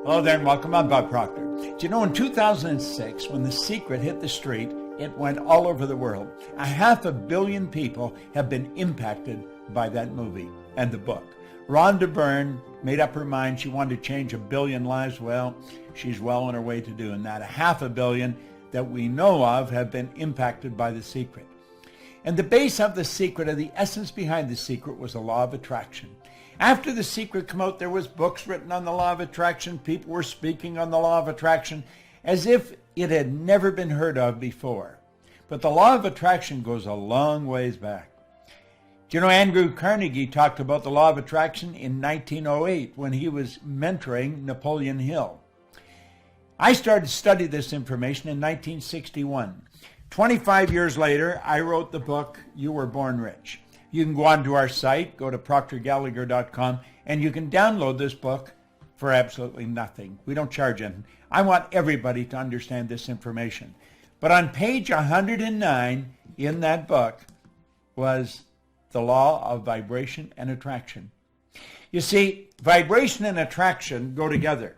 Hello there and welcome. I'm Bob Proctor. Do you know in 2006, when The Secret hit the street, it went all over the world. 500 million people have been impacted by that movie and the book. Rhonda Byrne made up her mind she wanted to change 1 billion lives. Well, she's well on her way to doing that. 500 million that we know of have been impacted by The Secret. And the base of The Secret, or the essence behind The Secret, was the law of attraction. After The Secret came out, there was books written on the law of attraction. People were speaking on the law of attraction as if it had never been heard of before. But the law of attraction goes a long ways back. Do you know Andrew Carnegie talked about the law of attraction in 1908 when he was mentoring Napoleon Hill? I started to study this information in 1961. 25 years later, I wrote the book, You Were Born Rich. You can go onto our site, go to proctorgallagher.com, and you can download this book for absolutely nothing. We don't charge anything. I want everybody to understand this information. But on page 109 in that book was the law of vibration and attraction. You see, vibration and attraction go together.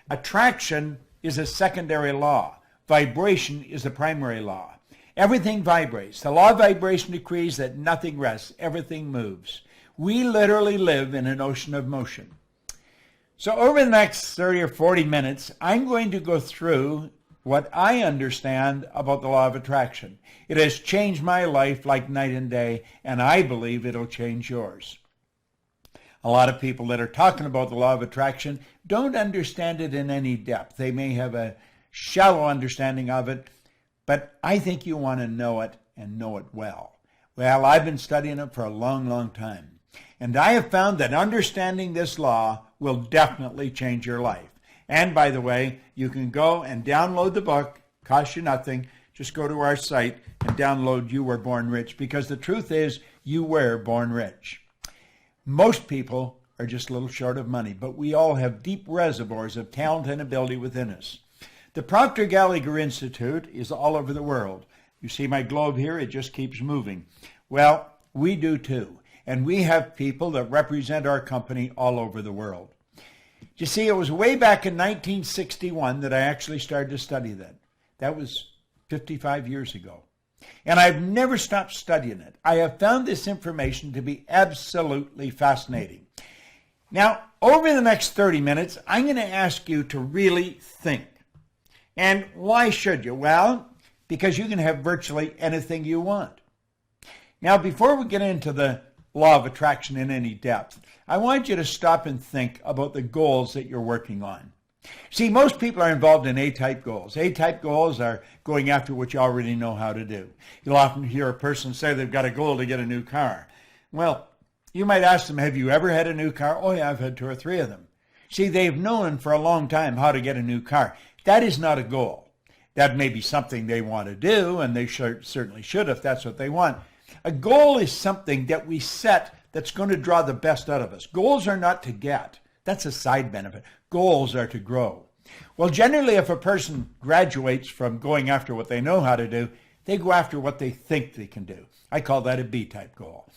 Attraction is a secondary law. Vibration is the primary law. Everything vibrates. The law of vibration decrees that nothing rests. Everything moves. We literally live in an ocean of motion. So over the next 30 or 40 minutes, I'm going to go through what I understand about the law of attraction. It has changed my life like night and day, and I believe it'll change yours. A lot of people that are talking about the law of attraction don't understand it in any depth. They may have a shallow understanding of it, but I think you want to know it and know it well. Well, I've been studying it for a long, long time. And I have found that understanding this law will definitely change your life. And by the way, you can go and download the book. Costs you nothing. Just go to our site and download You Were Born Rich, because the truth is you were born rich. Most people are just a little short of money, but we all have deep reservoirs of talent and ability within us. The Proctor Gallagher Institute is all over the world. You see my globe here, it just keeps moving. Well, we do too. And we have people that represent our company all over the world. You see, it was way back in 1961 that I actually started to study that. That was 55 years ago. And I've never stopped studying it. I have found this information to be absolutely fascinating. Now, over the next 30 minutes, I'm going to ask you to really think. And why should you? Well, because you can have virtually anything you want. Now, before we get into the law of attraction in any depth, I want you to stop and think about the goals that you're working on. See, most people are involved in A-type goals. A-type goals are going after what you already know how to do. You'll often hear a person say they've got a goal to get a new car. Well, you might ask them, have you ever had a new car? Oh yeah, I've had 2 or 3 of them. See, they've known for a long time how to get a new car. That is not a goal. That may be something they want to do, and they certainly should if that's what they want. A goal is something that we set that's going to draw the best out of us. Goals are not to get. That's a side benefit. Goals are to grow. Well, generally, if a person graduates from going after what they know how to do, they go after what they think they can do. I call that a B-type goal.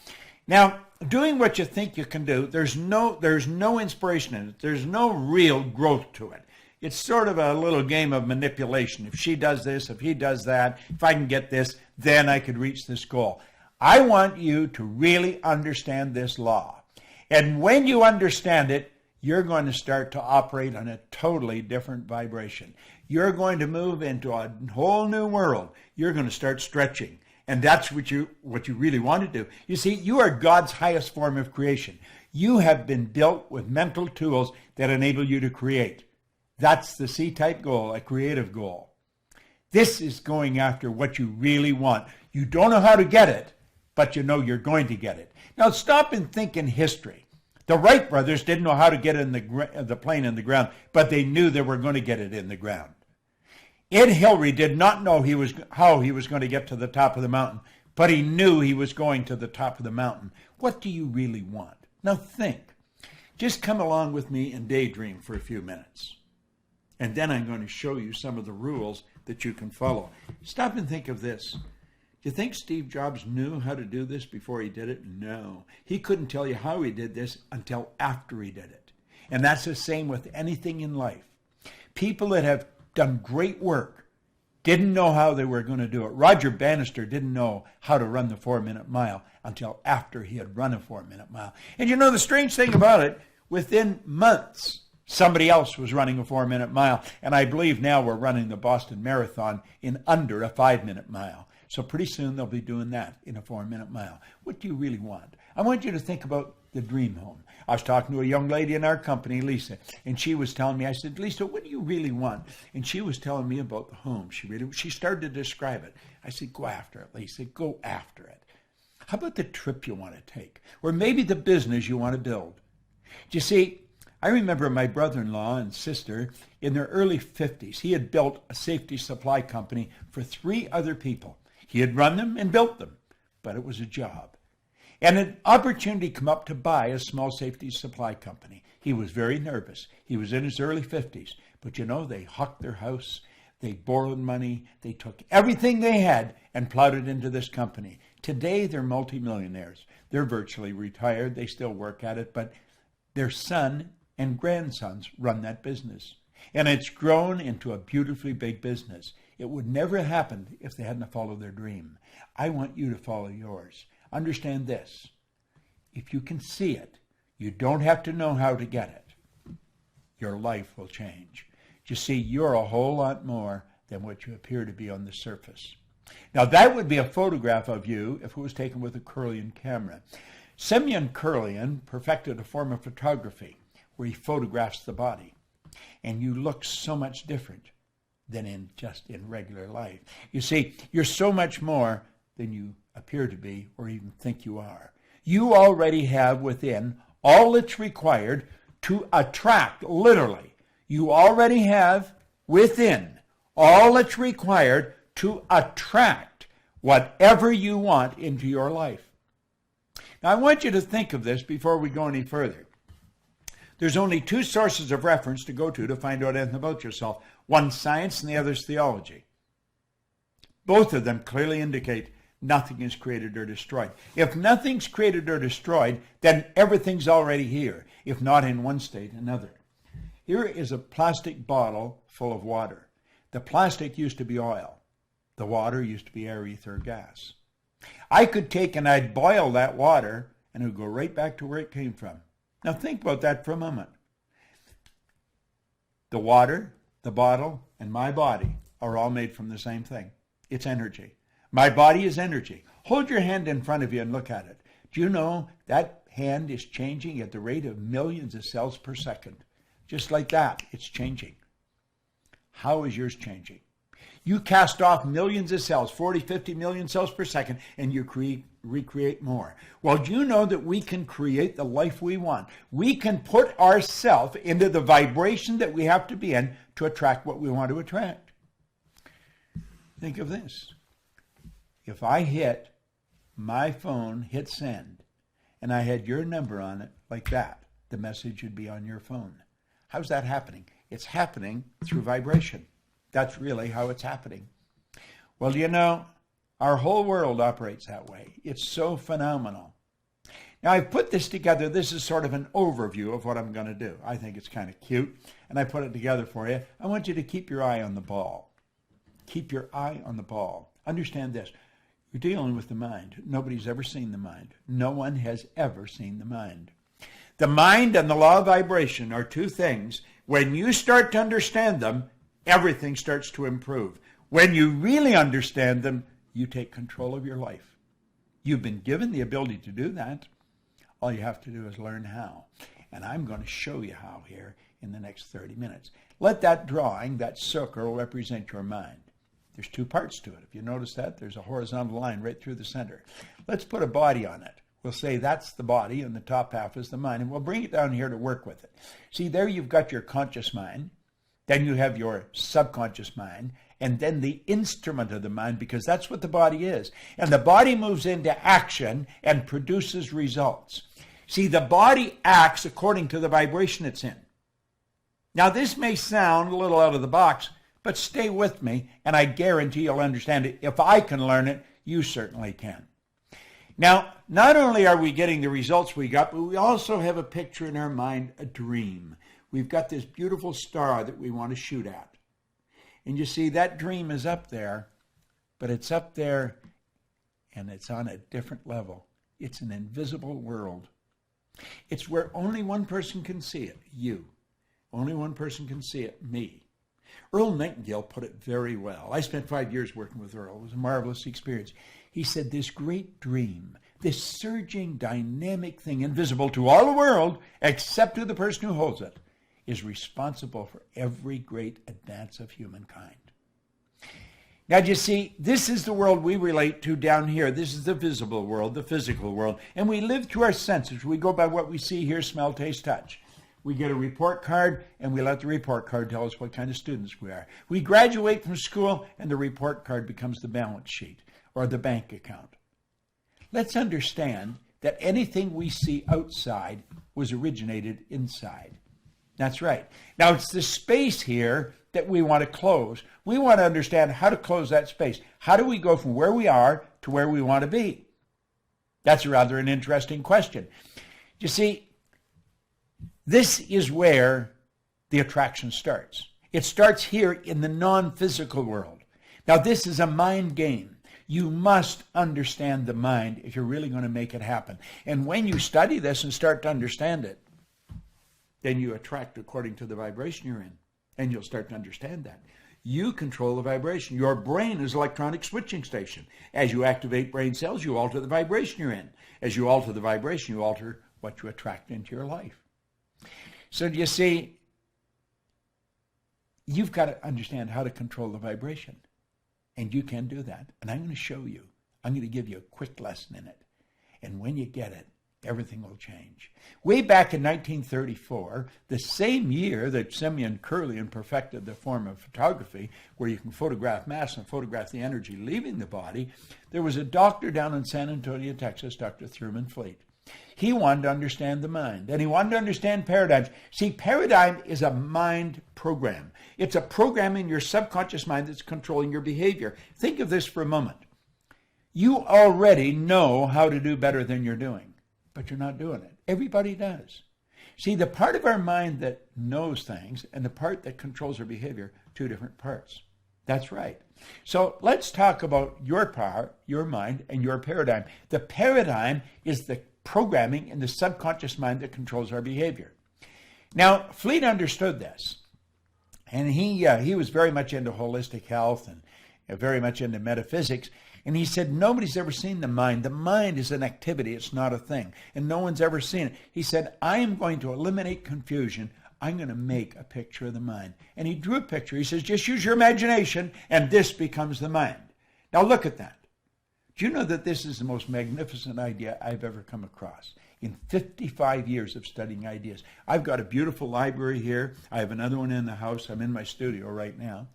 Now, doing what you think you can do, there's no inspiration in it. There's no real growth to it. It's sort of a little game of manipulation. If she does this, if he does that, if I can get this, then I could reach this goal. I want you to really understand this law. And when you understand it, you're going to start to operate on a totally different vibration. You're going to move into a whole new world. You're going to start stretching. And that's what you really want to do. You see, you are God's highest form of creation. You have been built with mental tools that enable you to create. That's the C-type goal, a creative goal. This is going after what you really want. You don't know how to get it, but you know you're going to get it. Now stop and think in history. The Wright brothers didn't know how to get in the plane in the ground, but they knew they were going to get it in the ground. Ed Hillary did not know how he was going to get to the top of the mountain, but he knew he was going to the top of the mountain. What do you really want? Now think. Just come along with me and daydream for a few minutes. And then I'm going to show you some of the rules that you can follow. Stop and think of this. Do you think Steve Jobs knew how to do this before he did it? No. He couldn't tell you how he did this until after he did it. And that's the same with anything in life. People that have done great work didn't know how they were going to do it. Roger Bannister didn't know how to run the 4-minute mile until after he had run a 4-minute mile. And you know the strange thing about it, within months, somebody else was running a 4-minute mile. And I believe now we're running the Boston Marathon in under a 5-minute mile. So pretty soon they'll be doing that in a 4-minute mile. What do you really want? I want you to think about the dream home. I was talking to a young lady in our company, Lisa, and she was telling me, I said, Lisa, what do you really want? And she was telling me about the home. She started to describe it. I said, go after it, Lisa, go after it. How about the trip you want to take? Or maybe the business you want to build? Do you see, I remember my brother-in-law and sister in their early 50s. He had built a safety supply company for 3 other people. He had run them and built them, but it was a job. And an opportunity came up to buy a small safety supply company. He was very nervous. He was in his early 50s. But you know, they hucked their house. They borrowed money. They took everything they had and plowed it into this company. Today, they're multimillionaires. They're virtually retired. They still work at it, but their son and grandsons run that business. And it's grown into a beautifully big business. It would never have happened if they hadn't followed their dream. I want you to follow yours. Understand this. If you can see it, you don't have to know how to get it. Your life will change. You see, you're a whole lot more than what you appear to be on the surface. Now, that would be a photograph of you if it was taken with a Kirlian camera. Semyon Kirlian perfected a form of photography where he photographs the body. And you look so much different than in regular life. You see, you're so much more than you appear to be or even think you are. You already have within all that's required to attract, literally. You already have within all that's required to attract whatever you want into your life. Now, I want you to think of this before we go any further. There's only 2 sources of reference to go to find out anything about yourself. One's science and the other's theology. Both of them clearly indicate nothing is created or destroyed. If nothing's created or destroyed, then everything's already here, if not in one state, another. Here is a plastic bottle full of water. The plastic used to be oil. The water used to be air, ether, gas. I could take and I'd boil that water and it would go right back to where it came from. Now think about that for a moment. The water, the bottle, and my body are all made from the same thing. It's energy. My body is energy. Hold your hand in front of you and look at it. Do you know that hand is changing at the rate of millions of cells per second? Just like that, it's changing. How is yours changing? You cast off millions of cells, 40, 50 million cells per second, and you recreate more. Well, do you know that we can create the life we want? We can put ourselves into the vibration that we have to be in to attract what we want to attract. Think of this. If I hit my phone, hit send, and I had your number on it like that, the message would be on your phone. How's that happening? It's happening through vibration. That's really how it's happening. Well, you know, our whole world operates that way. It's so phenomenal. Now, I've put this together. This is sort of an overview of what I'm going to do. I think it's kind of cute, and I put it together for you. I want you to keep your eye on the ball. Keep your eye on the ball. Understand this. You're dealing with the mind. Nobody's ever seen the mind. No one has ever seen the mind. The mind and the law of vibration are 2 things. When you start to understand them, everything starts to improve. When you really understand them, you take control of your life. You've been given the ability to do that. All you have to do is learn how. And I'm going to show you how here in the next 30 minutes. Let that drawing, that circle, represent your mind. There's 2 parts to it. If you notice that, there's a horizontal line right through the center. Let's put a body on it. We'll say that's the body and the top half is the mind. And we'll bring it down here to work with it. See, there you've got your conscious mind. Then you have your subconscious mind. And then the instrument of the mind, because that's what the body is. And the body moves into action and produces results. See, the body acts according to the vibration it's in. Now, this may sound a little out of the box, but stay with me, and I guarantee you'll understand it. If I can learn it, you certainly can. Now, not only are we getting the results we got, but we also have a picture in our mind, a dream. We've got this beautiful star that we want to shoot at. And you see, that dream is up there, but it's up there and it's on a different level. It's an invisible world. It's where only one person can see it, you. Only one person can see it, me. Earl Nightingale put it very well. I spent 5 years working with Earl. It was a marvelous experience. He said, this great dream, this surging, dynamic thing, invisible to all the world, except to the person who holds it, is responsible for every great advance of humankind. Now, you see, this is the world we relate to down here. This is the visible world, the physical world. And we live through our senses. We go by what we see, hear, smell, taste, touch. We get a report card, and we let the report card tell us what kind of students we are. We graduate from school, and the report card becomes the balance sheet or the bank account. Let's understand that anything we see outside was originated inside. That's right. Now, it's the space here that we want to close. We want to understand how to close that space. How do we go from where we are to where we want to be? That's rather an interesting question. You see, this is where the attraction starts. It starts here in the non-physical world. Now, this is a mind game. You must understand the mind if you're really going to make it happen. And when you study this and start to understand it, then you attract according to the vibration you're in. And you'll start to understand that. You control the vibration. Your brain is an electronic switching station. As you activate brain cells, you alter the vibration you're in. As you alter the vibration, you alter what you attract into your life. So you see, you've got to understand how to control the vibration. And you can do that. And I'm going to show you. I'm going to give you a quick lesson in it. And when you get it, everything will change. Way back in 1934, the same year that Simeon Kirlian perfected the form of photography, where you can photograph mass and photograph the energy leaving the body, there was a doctor down in San Antonio, Texas, Dr. Thurman Fleet. He wanted to understand the mind, and he wanted to understand paradigms. See, paradigm is a mind program. It's a program in your subconscious mind that's controlling your behavior. Think of this for a moment. You already know how to do better than you're doing, but you're not doing it. Everybody does. See, the part of our mind that knows things and the part that controls our behavior, two different parts. That's right. So let's talk about your power, your mind, and your paradigm. The paradigm is the programming in the subconscious mind that controls our behavior. Now, Fleet understood this, and he was very much into holistic health and very much into metaphysics, and he said, nobody's ever seen the mind. The mind is an activity, it's not a thing, and no one's ever seen it. He said, I am going to eliminate confusion. I'm going to make a picture of the mind. And he drew a picture. He says, just use your imagination, and this becomes the mind. Now look at that. Do you know that this is the most magnificent idea I've ever come across in 55 years of studying ideas? I've got a beautiful library here. I have another one in the house. I'm in my studio right now.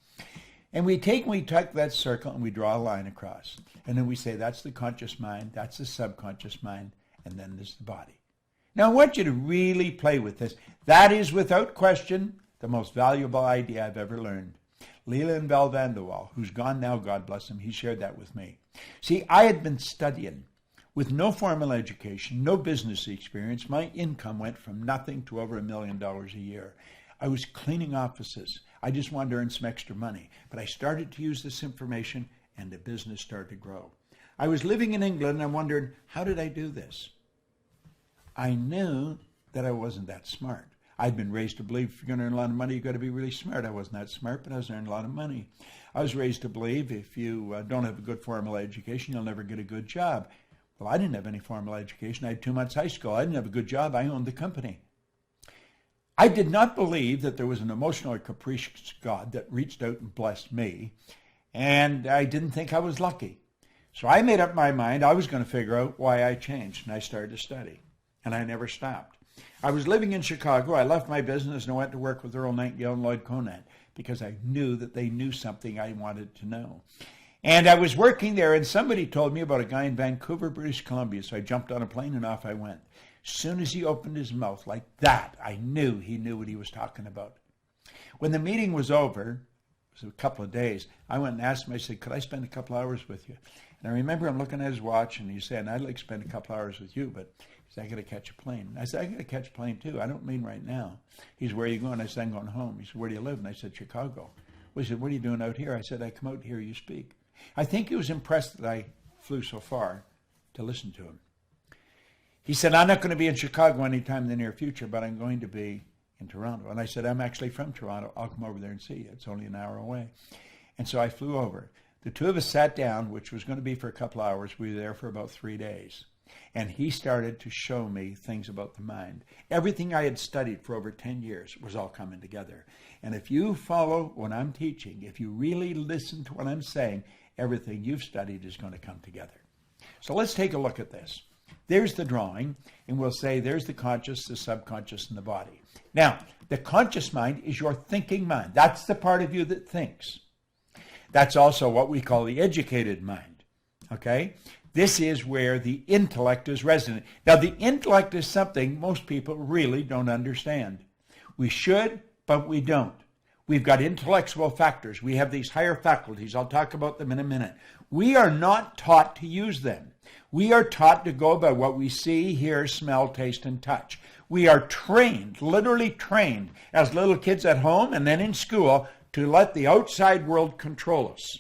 And we take that circle and we draw a line across. And then we say, that's the conscious mind, that's the subconscious mind, and then there's the body. Now I want you to really play with this. That is, without question, the most valuable idea I've ever learned. Leland Bell van der Waal, who's gone now, God bless him, he shared that with me. See, I had been studying with no formal education, no business experience. My income went from nothing to over $1 million a year. I was cleaning offices. I just wanted to earn some extra money. But I started to use this information, and the business started to grow. I was living in England, and I wondered, how did I do this? I knew that I wasn't that smart. I'd been raised to believe if you're going to earn a lot of money, you've got to be really smart. I wasn't that smart, but I was earning a lot of money. I was raised to believe if you don't have a good formal education, you'll never get a good job. Well, I didn't have any formal education. I had 2 months high school. I didn't have a good job. I owned the company. I did not believe that there was an emotional or capricious God that reached out and blessed me, and I didn't think I was lucky. So I made up my mind I was going to figure out why I changed, and I started to study, and I never stopped. I was living in Chicago. I left my business and I went to work with Earl Nightingale and Lloyd Conant because I knew that they knew something I wanted to know. And I was working there, and somebody told me about a guy in Vancouver, British Columbia. So I jumped on a plane and off I went. As soon as he opened his mouth like that, I knew he knew what he was talking about. When the meeting was over, it was a couple of days, I went and asked him, I said, could I spend a couple hours with you? And I remember him looking at his watch, and he said, I'd like to spend a couple hours with you, but he said, I got to catch a plane. And I said, I got to catch a plane too. I don't mean right now. He said, where are you going? I said, I'm going home. He said, where do you live? And I said, Chicago. Well, he said, what are you doing out here? I said, I come out to hear you speak. I think he was impressed that I flew so far to listen to him. He said, I'm not going to be in Chicago anytime in the near future, but I'm going to be in Toronto. And I said, I'm actually from Toronto. I'll come over there and see you. It's only an hour away. And so I flew over. The two of us sat down, which was going to be for a couple hours. We were there for about 3 days. And he started to show me things about the mind. Everything I had studied for over 10 years was all coming together. And if you follow what I'm teaching, if you really listen to what I'm saying, everything you've studied is going to come together. So let's take a look at this. There's the drawing, and we'll say there's the conscious, the subconscious, and the body. Now, the conscious mind is your thinking mind. That's the part of you that thinks. That's also what we call the educated mind, okay? This is where the intellect is resident. Now, the intellect is something most people really don't understand. We should, but we don't. We've got intellectual factors. We have these higher faculties. I'll talk about them in a minute. We are not taught to use them. We are taught to go by what we see, hear, smell, taste, and touch. We are trained, literally trained, as little kids at home and then in school to let the outside world control us.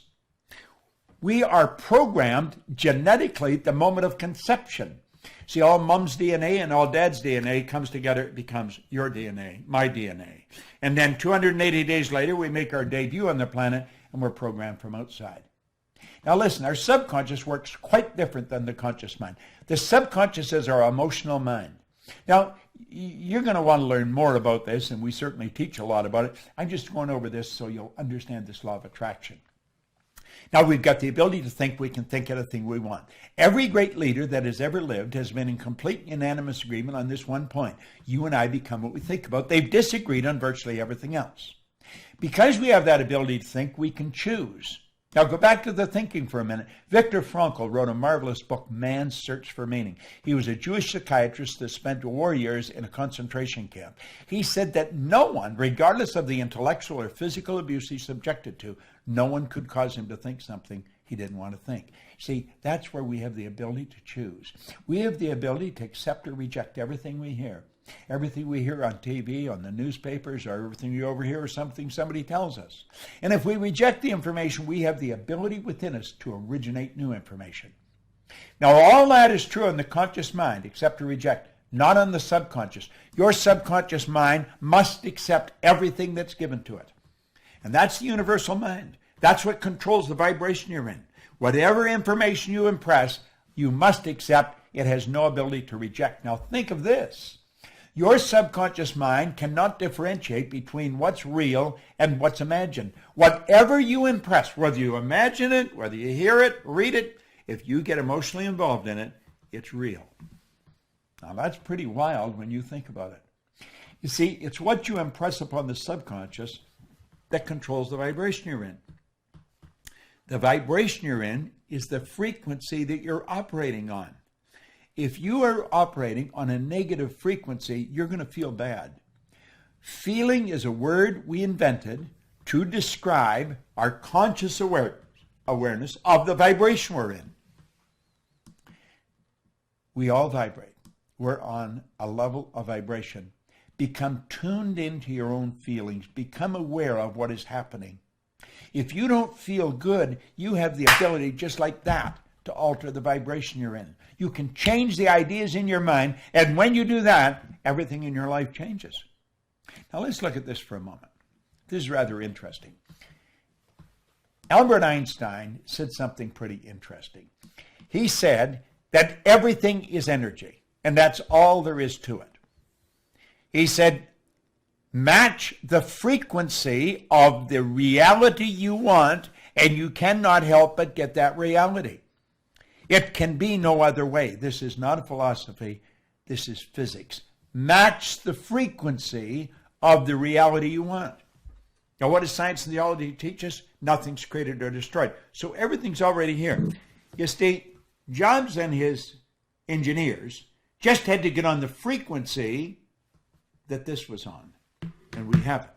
We are programmed genetically at the moment of conception. See, all mom's DNA and all dad's DNA comes together, it becomes your DNA, my DNA. And then 280 days later, we make our debut on the planet, and we're programmed from outside. Now listen, our subconscious works quite different than the conscious mind. The subconscious is our emotional mind. Now, you're going to want to learn more about this, and we certainly teach a lot about it. I'm just going over this so you'll understand this law of attraction. Now, we've got the ability to think. We can think anything we want. Every great leader that has ever lived has been in complete unanimous agreement on this one point. You and I become what we think about. They've disagreed on virtually everything else. Because we have that ability to think, we can choose. Now, go back to the thinking for a minute. Viktor Frankl wrote a marvelous book, Man's Search for Meaning. He was a Jewish psychiatrist that spent war years in a concentration camp. He said that no one, regardless of the intellectual or physical abuse he's subjected to, no one could cause him to think something he didn't want to think. See, that's where we have the ability to choose. We have the ability to accept or reject everything we hear. Everything we hear on TV, on the newspapers, or everything we overhear is something somebody tells us. And if we reject the information, we have the ability within us to originate new information. Now, all that is true in the conscious mind, accept or reject, not on the subconscious. Your subconscious mind must accept everything that's given to it. And that's the universal mind. That's what controls the vibration you're in. Whatever information you impress, you must accept. It has no ability to reject. Now, think of this. Your subconscious mind cannot differentiate between what's real and what's imagined. Whatever you impress, whether you imagine it, whether you hear it, read it, if you get emotionally involved in it, it's real. Now, that's pretty wild when you think about it. You see, it's what you impress upon the subconscious that controls the vibration you're in. The vibration you're in is the frequency that you're operating on. If you are operating on a negative frequency, you're going to feel bad. Feeling is a word we invented to describe our conscious awareness of the vibration we're in. We all vibrate. We're on a level of vibration. Become tuned into your own feelings. Become aware of what is happening. If you don't feel good, you have the ability, just like that, to alter the vibration you're in. You can change the ideas in your mind, and when you do that, everything in your life changes. Now let's look at this for a moment. This is rather interesting. Albert Einstein said something pretty interesting. He said that everything is energy, and that's all there is to it. He said, match the frequency of the reality you want, and you cannot help but get that reality. It can be no other way. This is not a philosophy. This is physics. Match the frequency of the reality you want. Now, what does science and theology teach us? Nothing's created or destroyed. So everything's already here. You see, Jobs and his engineers just had to get on the frequency that this was on. And we haven't.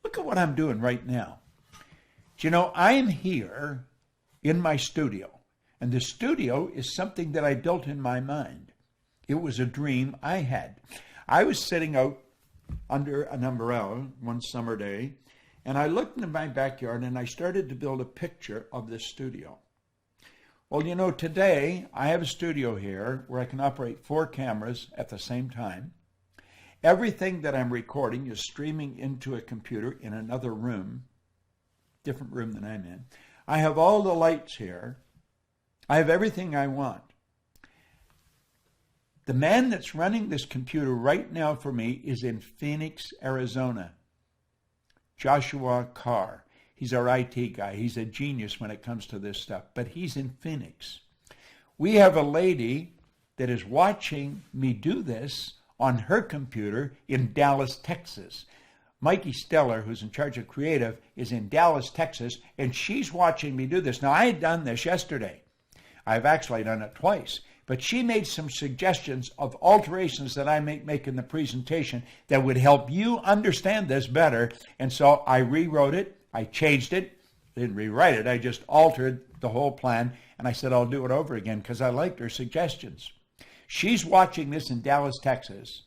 Look at what I'm doing right now. Do you know, I'm here in my studio. And the studio is something that I built in my mind. It was a dream I had. I was sitting out under an umbrella one summer day, and I looked into my backyard and I started to build a picture of this studio. Well, you know, today I have a studio here where I can operate 4 cameras at the same time. Everything that I'm recording is streaming into a computer in another room, different room than I'm in. I have all the lights here. I have everything I want. The man that's running this computer right now for me is in Phoenix, Arizona. Joshua Carr. He's our IT guy. He's a genius when it comes to this stuff, but he's in Phoenix. We have a lady that is watching me do this on her computer in Dallas, Texas. Mikey Steller, who's in charge of creative, is in Dallas, Texas, and she's watching me do this. Now, I had done this yesterday. I've actually done it twice, but she made some suggestions of alterations that I may make in the presentation that would help you understand this better, and so I rewrote it. I changed it. I didn't rewrite it. I just altered the whole plan, and I said I'll do it over again because I liked her suggestions. She's watching this in Dallas, Texas.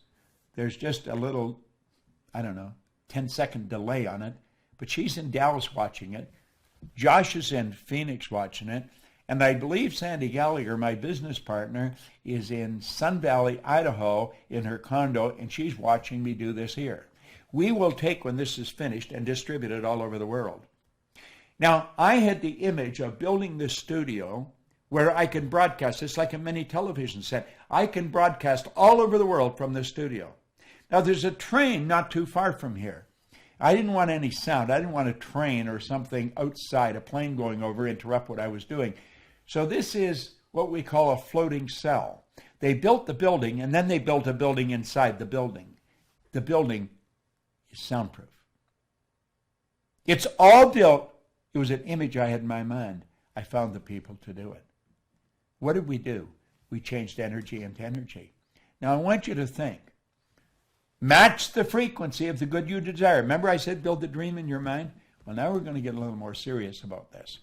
There's just a little, 10-second delay on it, but she's in Dallas watching it. Josh is in Phoenix watching it, and I believe Sandy Gallagher, my business partner, is in Sun Valley, Idaho, in her condo, and she's watching me do this here. We will take, when this is finished, and distribute it all over the world. Now, I had the image of building this studio where I can broadcast. It's like a mini television set. I can broadcast all over the world from this studio. Now, there's a train not too far from here. I didn't want any sound. I didn't want a train or something outside, a plane going over, interrupt what I was doing. So this is what we call a floating cell. They built the building, and then they built a building inside the building. The building is soundproof. It's all built. It was an image I had in my mind. I found the people to do it. What did we do? We changed energy into energy. Now I want you to think. Match the frequency of the good you desire. Remember I said build the dream in your mind? Well, now we're going to get a little more serious about this.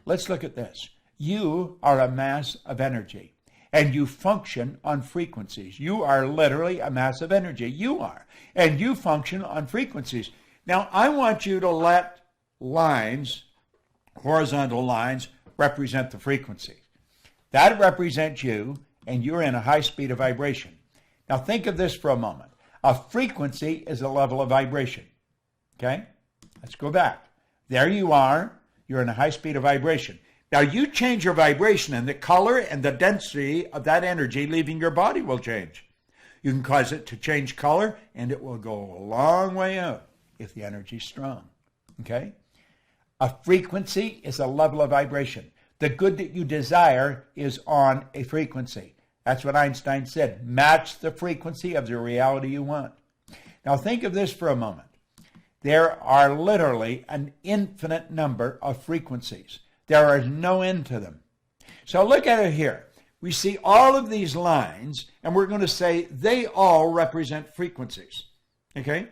Let's look at this. You are a mass of energy. And you function on frequencies. You are literally a mass of energy. You are. And you function on frequencies. Now, I want you to let lines, horizontal lines, represent the frequency. That represents you, and you're in a high speed of vibration. Now, think of this for a moment. A frequency is a level of vibration. Okay? Let's go back. There you are. You're in a high speed of vibration. Now, you change your vibration, and the color and the density of that energy leaving your body will change. You can cause it to change color, and it will go a long way out if the energy is strong. Okay? A frequency is a level of vibration. The good that you desire is on a frequency. That's what Einstein said. Match the frequency of the reality you want. Now, think of this for a moment. There are literally an infinite number of frequencies. There is no end to them. So look at it here. We see all of these lines, and we're going to say they all represent frequencies. Okay?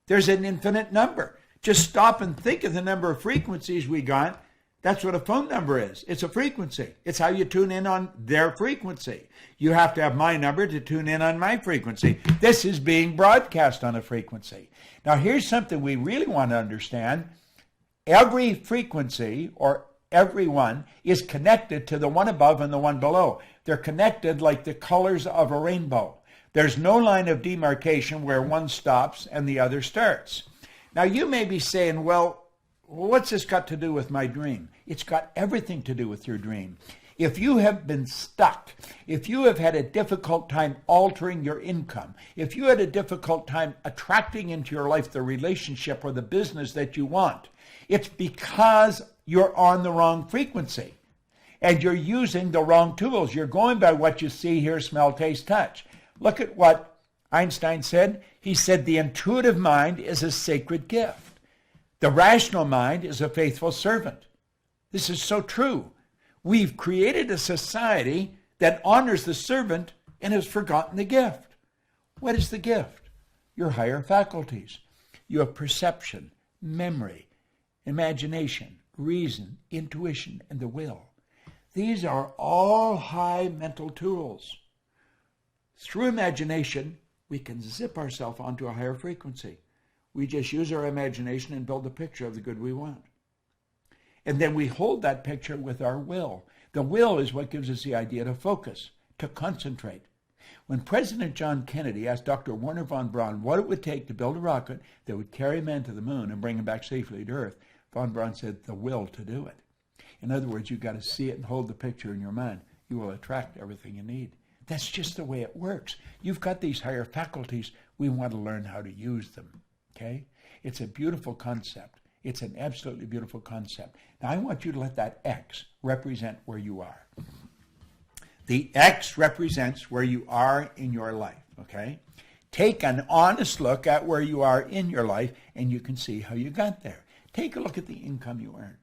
There's an infinite number. Just stop and think of the number of frequencies we got. That's what a phone number is. It's a frequency. It's how you tune in on their frequency. You have to have my number to tune in on my frequency. This is being broadcast on a frequency. Now, here's something we really want to understand. Every frequency, or every one, is connected to the one above and the one below. They're connected like the colors of a rainbow. There's no line of demarcation where one stops and the other starts. Now, you may be saying, well, what's this got to do with my dream? It's got everything to do with your dream. If you have been stuck, if you have had a difficult time altering your income, if you had a difficult time attracting into your life the relationship or the business that you want, it's because you're on the wrong frequency and you're using the wrong tools. You're going by what you see, hear, smell, taste, touch. Look at what Einstein said. He said the intuitive mind is a sacred gift. The rational mind is a faithful servant. This is so true. We've created a society that honors the servant and has forgotten the gift. What is the gift? Your higher faculties. You have perception, memory, imagination, reason, intuition, and the will. These are all high mental tools. Through imagination, we can zip ourselves onto a higher frequency. We just use our imagination and build a picture of the good we want. And then we hold that picture with our will. The will is what gives us the idea to focus, to concentrate. When President John Kennedy asked Dr. Wernher von Braun what it would take to build a rocket that would carry men to the moon and bring them back safely to Earth, von Braun said, the will to do it. In other words, you've got to see it and hold the picture in your mind. You will attract everything you need. That's just the way it works. You've got these higher faculties. We want to learn how to use them, okay? It's a beautiful concept. It's an absolutely beautiful concept. Now, I want you to let that X represent where you are. The X represents where you are in your life, okay? Take an honest look at where you are in your life, and you can see how you got there. Take a look at the income you earn.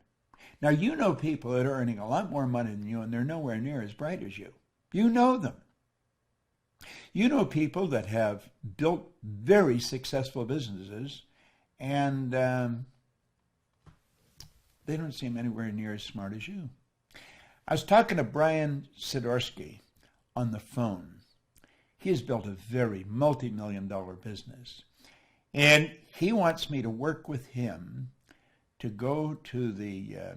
Now, you know people that are earning a lot more money than you, and they're nowhere near as bright as you. You know them. You know people that have built very successful businesses, and they don't seem anywhere near as smart as you. I was talking to Brian Sidorsky on the phone. He has built a very multi-million-dollar business, and he wants me to work with him to go to the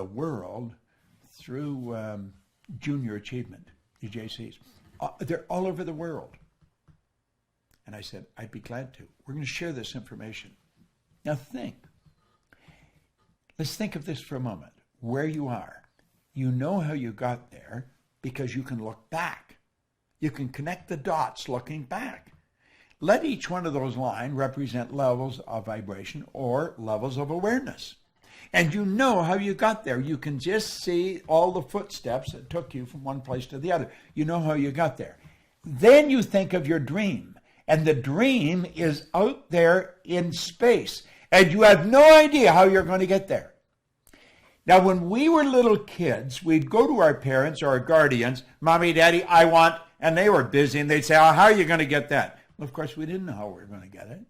world through junior achievement, the JCs. They're all over the world. And I said, I'd be glad to. We're going to share this information. Now think. Let's think of this for a moment. Where you are. You know how you got there because you can look back. You can connect the dots looking back. Let each one of those lines represent levels of vibration or levels of awareness. And you know how you got there. You can just see all the footsteps that took you from one place to the other. You know how you got there. Then you think of your dream. And the dream is out there in space. And you have no idea how you're going to get there. Now, when we were little kids, we'd go to our parents or our guardians, Mommy, Daddy, I want, and they were busy, and they'd say, oh, how are you going to get that? Well, of course, we didn't know how we were going to get it.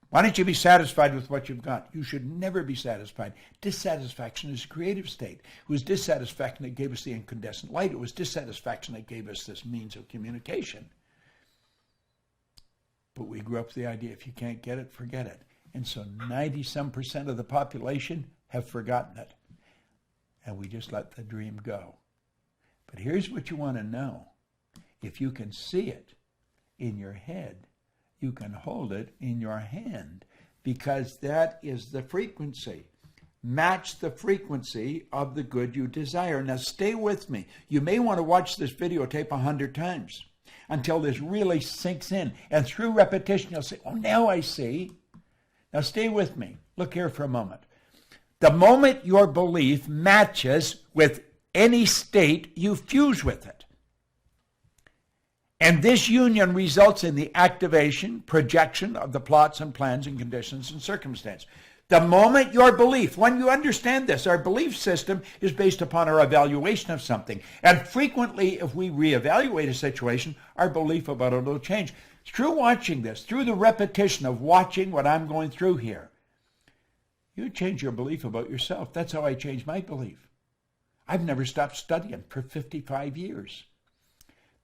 Why don't you be satisfied with what you've got? You should never be satisfied. Dissatisfaction is a creative state. It was dissatisfaction that gave us the incandescent light. It was dissatisfaction that gave us this means of communication. But we grew up with the idea, if you can't get it, forget it. And so 90-some% of the population have forgotten it. And we just let the dream go. But here's what you want to know. If you can see it in your head, you can hold it in your hand, because that is the frequency. Match the frequency of the good you desire. Now stay with me. You may want to watch this videotape 100 times until this really sinks in. And through repetition, you'll say, oh, now I see. Now stay with me. Look here for a moment. The moment your belief matches with any state, you fuse with it. And this union results in the activation, projection of the plots and plans and conditions and circumstance. The moment your belief, when you understand this, our belief system is based upon our evaluation of something. And frequently, if we reevaluate a situation, our belief about it will change. Through watching this, through the repetition of watching what I'm going through here, you change your belief about yourself. That's how I changed my belief. I've never stopped studying for 55 years.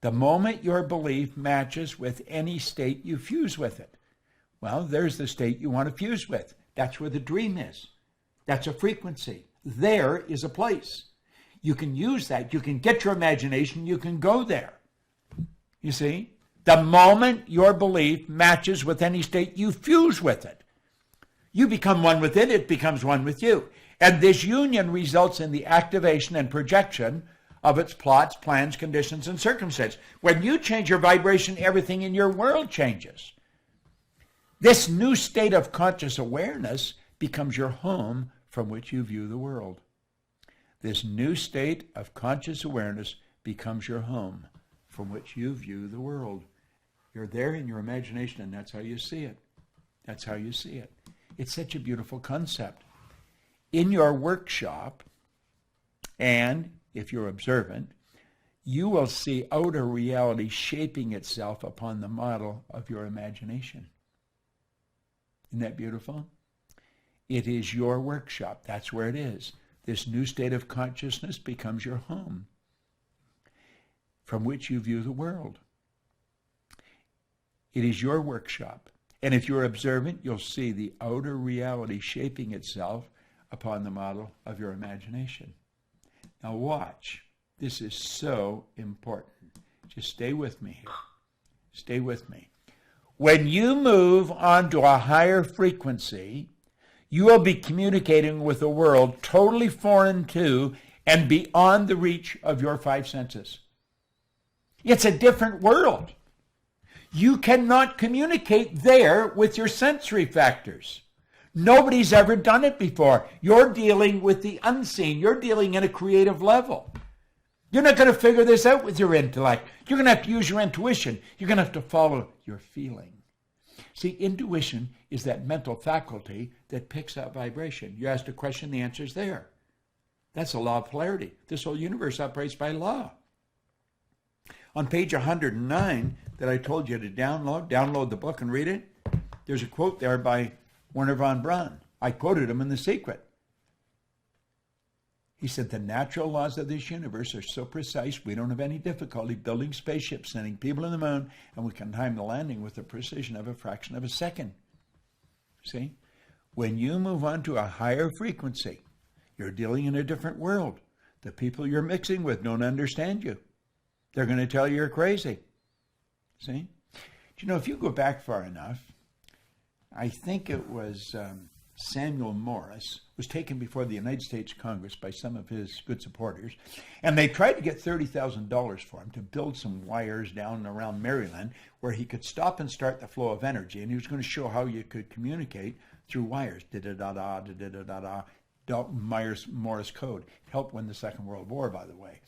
The moment your belief matches with any state, you fuse with it. Well, there's the state you want to fuse with. That's where the dream is. That's a frequency. There is a place. You can use that. You can get your imagination. You can go there. You see? The moment your belief matches with any state, you fuse with it. You become one with it. It becomes one with you. And this union results in the activation and projection of its plots, plans, conditions, and circumstances. When you change your vibration, everything in your world changes. This new state of conscious awareness becomes your home from which you view the world. This new state of conscious awareness becomes your home from which you view the world. You're there in your imagination, and that's how you see it. That's how you see it. It's such a beautiful concept. In your workshop, and if you're observant, you will see outer reality shaping itself upon the model of your imagination. Isn't that beautiful? It is your workshop. That's where it is. This new state of consciousness becomes your home, from which you view the world. It is your workshop. And if you're observant, you'll see the outer reality shaping itself upon the model of your imagination. Now watch. This is so important. Just stay with me here. Stay with me. When you move onto a higher frequency, you will be communicating with a world totally foreign to and beyond the reach of your five senses. It's a different world. You cannot communicate there with your sensory factors. Nobody's ever done it before. You're dealing with the unseen. You're dealing at a creative level. You're not going to figure this out with your intellect. You're going to have to use your intuition. You're going to have to follow your feeling. See, intuition is that mental faculty that picks up vibration. You asked a question, the answer's there. That's a law of polarity. This whole universe operates by law. On page 109 that I told you to download the book and read it, there's a quote there by Wernher von Braun. I quoted him in The Secret. He said, the natural laws of this universe are so precise, we don't have any difficulty building spaceships, sending people to the moon, and we can time the landing with the precision of a fraction of a second. See? When you move on to a higher frequency, you're dealing in a different world. The people you're mixing with don't understand you. They're going to tell you you're crazy. See? You know, if you go back far enough, I think it was Samuel Morse was taken before the United States Congress by some of his good supporters, and they tried to get $30,000 for him to build some wires down around Maryland where he could stop and start the flow of energy, and he was going to show how you could communicate through wires. Da-da-da-da, da-da-da-da, Morse code. Helped win the Second World War, by the way.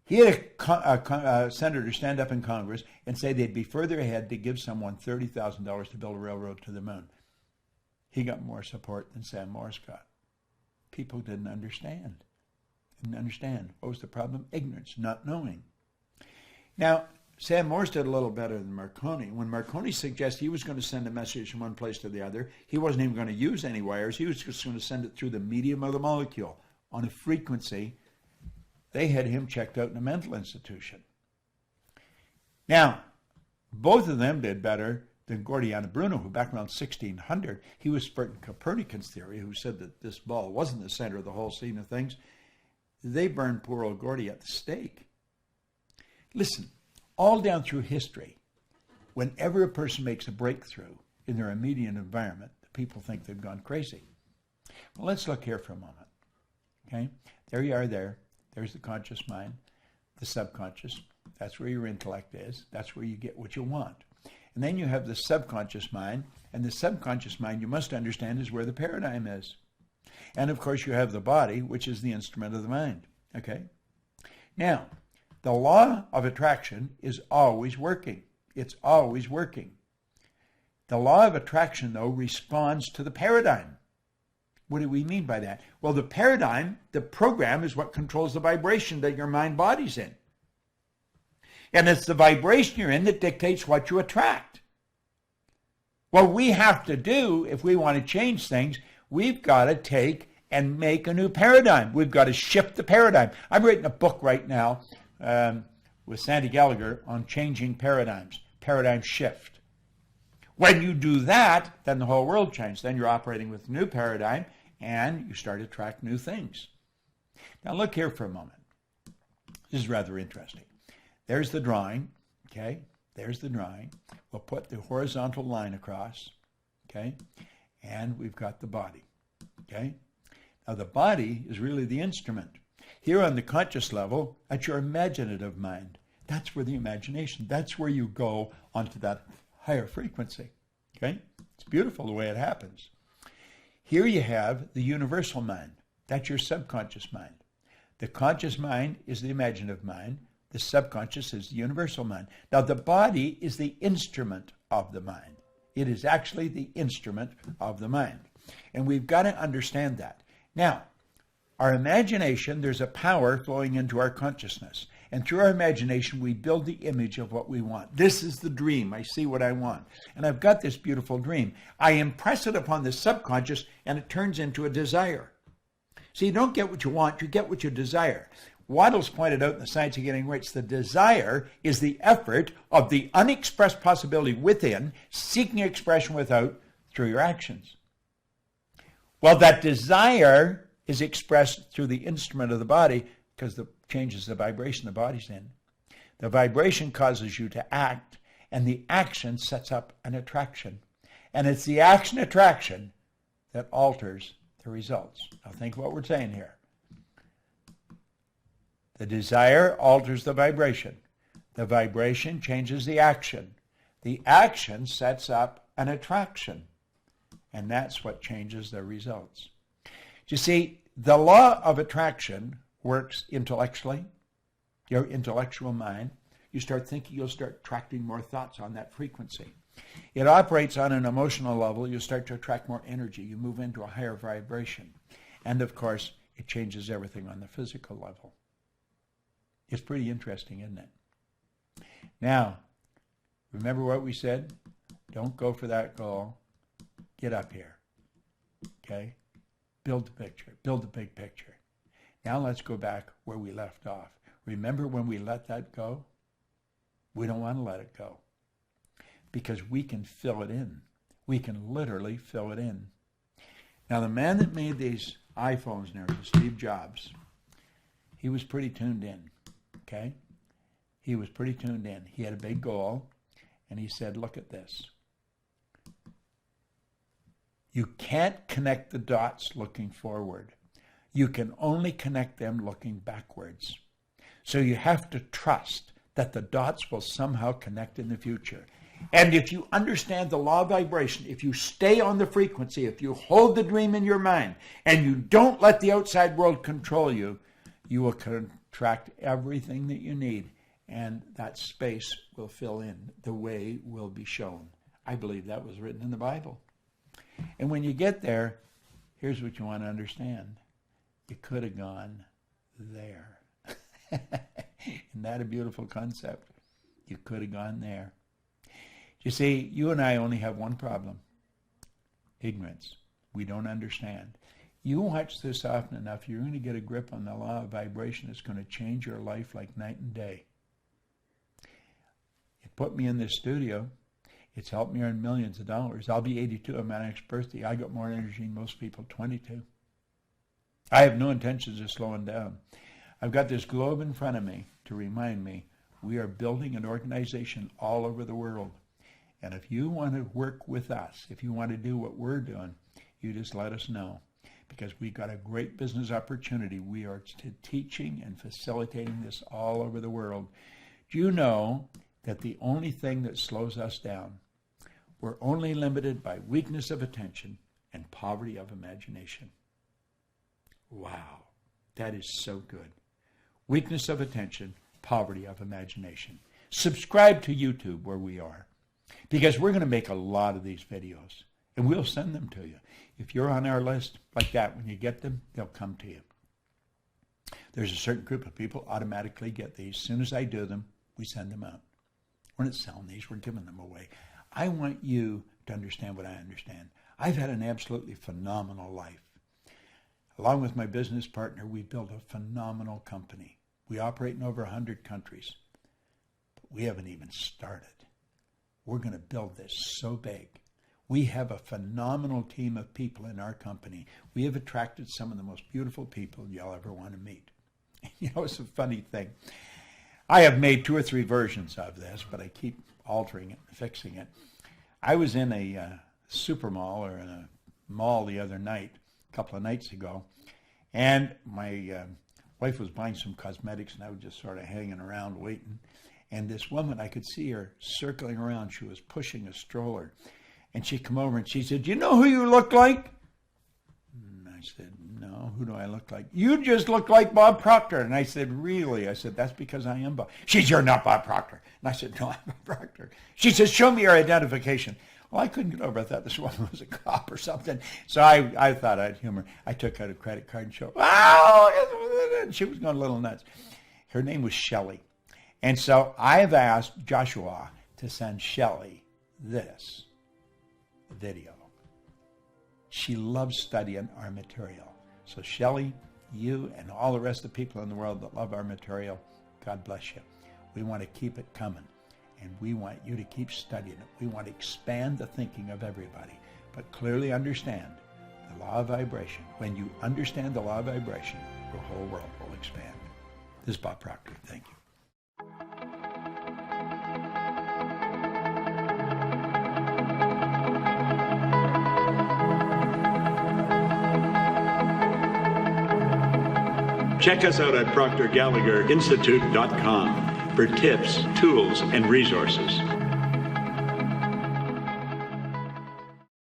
He had a senator stand up in Congress and say they'd be further ahead to give someone $30,000 to build a railroad to the moon. He got more support than Sam Morse got. People didn't understand. What was the problem? Ignorance, not knowing. Now, Sam Morse did a little better than Marconi. When Marconi suggested he was going to send a message from one place to the other, he wasn't even going to use any wires. He was just going to send it through the medium of the molecule on a frequency. They had him checked out in a mental institution. Now, both of them did better than Gordiano Bruno, who back around 1600, he was spurting Copernicus theory, who said that this ball wasn't the center of the whole scene of things. They burned poor old Gordy at the stake. Listen, all down through history, whenever a person makes a breakthrough in their immediate environment, the people think they've gone crazy. Well, let's look here for a moment. Okay? There you are there. There's the conscious mind, the subconscious. That's where your intellect is. That's where you get what you want. And then you have the subconscious mind, and the subconscious mind, you must understand, is where the paradigm is. And of course, you have the body, which is the instrument of the mind. Okay? Now, the law of attraction is always working. It's always working. The law of attraction, though, responds to the paradigm. What do we mean by that? Well, the paradigm, the program, is what controls the vibration that your mind body's in. And it's the vibration you're in that dictates what you attract. What we have to do, if we want to change things, we've got to take and make a new paradigm. We've got to shift the paradigm. I'm writing a book right now with Sandy Gallagher on changing paradigms, paradigm shift. When you do that, then the whole world changes. Then you're operating with a new paradigm, and you start to attract new things. Now look here for a moment. This is rather interesting. There's the drawing, okay? There's the drawing. We'll put the horizontal line across, okay? And we've got the body, okay? Now the body is really the instrument. Here on the conscious level, that's your imaginative mind. That's where the imagination, that's where you go onto that higher frequency, okay? It's beautiful the way it happens. Here you have the universal mind. That's your subconscious mind. The conscious mind is the imaginative mind. The subconscious is the universal mind. Now, the body is the instrument of the mind. It is actually the instrument of the mind. And we've got to understand that. Now, our imagination, there's a power flowing into our consciousness. And through our imagination, we build the image of what we want. This is the dream. I see what I want. And I've got this beautiful dream. I impress it upon the subconscious, and it turns into a desire. So you don't get what you want, you get what you desire. Waddell's pointed out in The Science of Getting Rich, the desire is the effort of the unexpressed possibility within, seeking expression without through your actions. Well, that desire is expressed through the instrument of the body because it changes the vibration the body's in. The vibration causes you to act, and the action sets up an attraction. And it's the action-attraction that alters the results. Now think what we're saying here. The desire alters the vibration. The vibration changes the action. The action sets up an attraction. And that's what changes the results. You see, the law of attraction works intellectually. Your intellectual mind. You start thinking, you'll start attracting more thoughts on that frequency. It operates on an emotional level. You start to attract more energy. You move into a higher vibration. And of course, it changes everything on the physical level. It's pretty interesting, isn't it? Now, remember what we said? Don't go for that goal. Get up here. Okay? Build the picture. Build the big picture. Now let's go back where we left off. Remember when we let that go? We don't want to let it go. Because we can fill it in. We can literally fill it in. Now the man that made these iPhones now, Steve Jobs, he was pretty tuned in. Okay? He was pretty tuned in. He had a big goal, and he said, look at this. You can't connect the dots looking forward. You can only connect them looking backwards. So you have to trust that the dots will somehow connect in the future. And if you understand the law of vibration, if you stay on the frequency, if you hold the dream in your mind, and you don't let the outside world control you, you will attract everything that you need, and that space will fill in. The way will be shown. I believe that was written in the Bible. And when you get there, here's what you want to understand. You could have gone there. Isn't that a beautiful concept? You could have gone there. You see, you and I only have one problem. Ignorance. We don't understand. You watch this often enough, you're going to get a grip on the law of vibration. It's going to change your life like night and day. It put me in this studio. It's helped me earn millions of dollars. I'll be 82 on my next birthday. I got more energy than most people, 22. I have no intentions of slowing down. I've got this globe in front of me to remind me we are building an organization all over the world. And if you want to work with us, if you want to do what we're doing, you just let us know. Because we've got a great business opportunity. We are teaching and facilitating this all over the world. Do you know that the only thing that slows us down, we're only limited by weakness of attention and poverty of imagination? Wow, that is so good. Weakness of attention, poverty of imagination. Subscribe to YouTube where we are, because we're going to make a lot of these videos, and we'll send them to you. If you're on our list like that, when you get them, they'll come to you. There's a certain group of people automatically get these. As soon as I do them, we send them out. We're not selling these, we're giving them away. I want you to understand what I understand. I've had an absolutely phenomenal life. Along with my business partner, we built a phenomenal company. We operate in over 100 countries. But we haven't even started. We're going to build this so big. We have a phenomenal team of people in our company. We have attracted some of the most beautiful people you'll ever want to meet. You know, it's a funny thing. I have made 2 or 3 versions of this, but I keep altering it and fixing it. I was in a super mall or in a mall the other night, a couple of nights ago, and my wife was buying some cosmetics, and I was just sort of hanging around waiting. And this woman, I could see her circling around. She was pushing a stroller. And she come over and she said, "Do you know who you look like?" And I said, "No, who do I look like?" "You just look like Bob Proctor." And I said, "Really?" I said, "That's because I am Bob." She said, "You're not Bob Proctor." And I said, "No, I'm Bob Proctor." She says, "Show me your identification." Well, I couldn't get over. I thought this woman was a cop or something. So I thought I'd humor. I took out a credit card and showed, "Oh!" And she was going a little nuts. Her name was Shelley. And so I've asked Joshua to send Shelley this video. She loves studying our material. So Shelley, you and all the rest of the people in the world that love our material, God bless you. We want to keep it coming, and we want you to keep studying it. We want to expand the thinking of everybody, but clearly understand the law of vibration. When you understand the law of vibration, your whole world will expand. This is Bob Proctor. Thank you. Check us out at ProctorGallagherInstitute.com for tips, tools, and resources.